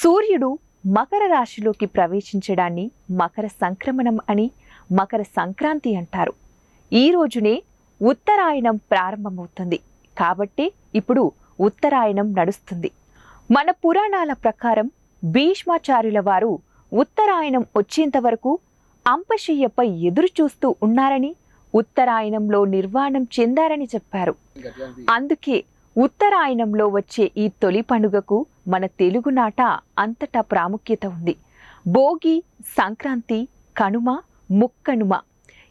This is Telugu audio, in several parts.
సూర్యుడు మకర రాశిలోకి ప్రవేశించడాన్ని మకర సంక్రమణం అని, మకర సంక్రాంతి అంటారు. ఈ రోజునే ఉత్తరాయణం ప్రారంభమవుతుంది కాబట్టి ఇప్పుడు ఉత్తరాయణం నడుస్తుంది. మన పురాణాల ప్రకారం భీష్మాచార్యుల వారు ఉత్తరాయణం వచ్చేంత వరకు అంపశయ్యపై ఎదురు చూస్తూ ఉన్నారని, ఉత్తరాయణంలో నిర్వాణం చెందారని చెప్పారు. అందుకే ఉత్తరాయణంలో వచ్చే ఈ తొలి పండుగకు మన తెలుగునాట అంతటా ప్రాముఖ్యత ఉంది. భోగి, సంక్రాంతి, కనుమ, ముక్కనుమ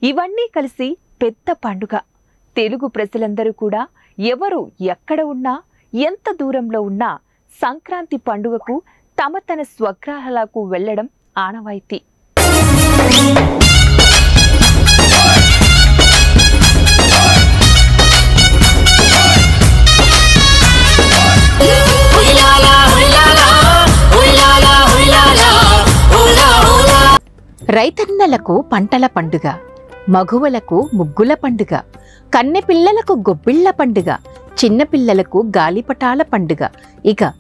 ఇవన్నీ కలిసి పెద్ద పండుగ. తెలుగు ప్రజలందరూ కూడా ఎవరు ఎక్కడ ఉన్నా, ఎంత దూరంలో ఉన్నా సంక్రాంతి పండుగకు తమ స్వగ్రాహాలకు వెళ్ళడం ఆనవాయితీ. రైతన్నలకు పంటల పండుగ, మగువలకు ముగ్గుల పండుగ, కన్నెపిల్లలకు గొబ్బిళ్ల పండుగ, చిన్నపిల్లలకు గాలిపటాల పండుగ, ఇక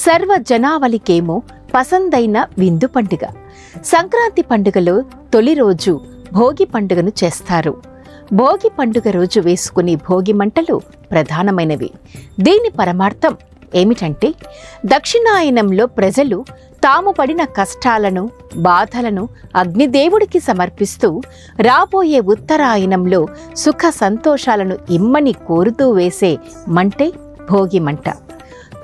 సర్వ జనావళికేమో పసందైన విందు పండుగ. సంక్రాంతి పండుగలో తొలి రోజు భోగి పండుగను చేస్తారు. భోగి పండుగ రోజు వేసుకునే భోగి మంటలు ప్రధానమైనవి. దీని పరమార్థం ఏమిటంటే, దక్షిణాయనంలో ప్రజలు తాము పడిన కష్టాలను, బాధలను అగ్నిదేవుడికి సమర్పిస్తూ రాబోయే ఉత్తరాయణంలో సుఖ సంతోషాలను ఇమ్మని కోరుతూ వేసే మంటే భోగి మంట.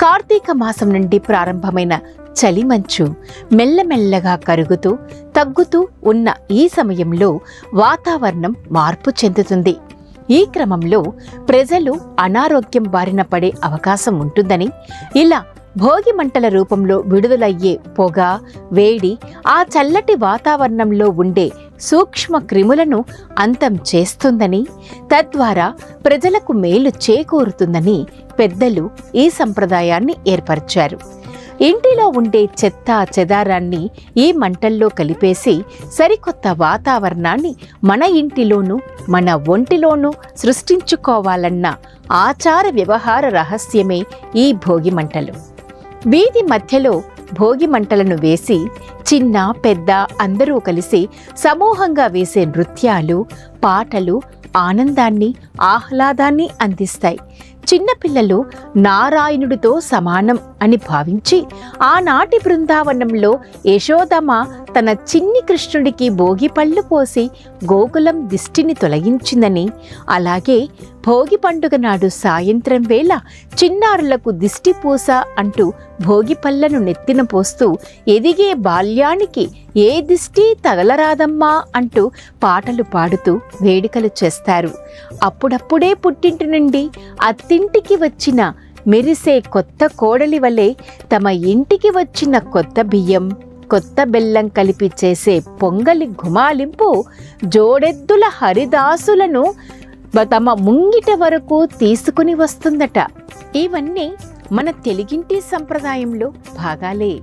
కార్తీక మాసం నుండి ప్రారంభమైన చలిమంచు మెల్లమెల్లగా కరుగుతూ తగ్గుతూ ఉన్న ఈ సమయంలో వాతావరణం మార్పు చెందుతుంది. ఈ క్రమంలో ప్రజలు అనారోగ్యం బారిన పడే అవకాశం ఉంటుందని, ఇలా భోగి మంటల రూపంలో విడుదలయ్యే పొగ, వేడి ఆ చల్లటి వాతావరణంలో ఉండే సూక్ష్మ క్రిములను అంతం చేస్తుందని, తద్వారా ప్రజలకు మేలు చేకూరుతుందని పెద్దలు ఈ సంప్రదాయాన్ని ఏర్పరిచారు. ఇంటిలో ఉండే చెత్త చెదారాన్ని ఈ మంటల్లో కలిపేసి సరికొత్త వాతావరణాన్ని మన ఇంటిలోనూ మన ఒంటిలోనూ సృష్టించుకోవాలన్న ఆచార వ్యవహార రహస్యమే ఈ భోగి మంటలు. వీధి మధ్యలో భోగి మంటలను వేసి చిన్న పెద్ద అందరూ కలిసి సమూహంగా వేసే నృత్యాలు, పాటలు ఆనందాన్ని, ఆహ్లాదాన్ని అందిస్తాయి. చిన్నపిల్లలు నారాయణుడితో సమానం అని భావించి ఆనాటి బృందావనంలో యశోదమ్మ తన చిన్ని కృష్ణుడికి భోగి పళ్ళు పోసి గోకులం దిష్టిని తొలగించిందని, అలాగే భోగి పండుగ నాడు సాయంత్రం వేళ చిన్నారులకు దిష్టి పూస అంటూ భోగి పళ్ళను నెత్తిన పోస్తూ ఎదిగే బాల్యానికి ఏ దిష్టి తగలరాదమ్మా అంటూ పాటలు పాడుతూ వేడుకలు చేస్తారు. అప్పుడప్పుడే పుట్టింటి నుండి అత్తింటికి వచ్చిన మెరిసే కొత్త కోడలి వలె తమ ఇంటికి వచ్చిన కొత్త బియ్యం, కొత్త బెల్లం కలిపి చేసే పొంగలి గుమాలింపు జోడెద్దుల హరిదాసులను తమ ముంగిట వరకు తీసుకుని వస్తుందట. ఇవన్నీ మన తెలుగింటి సంప్రదాయంలో భాగాలే.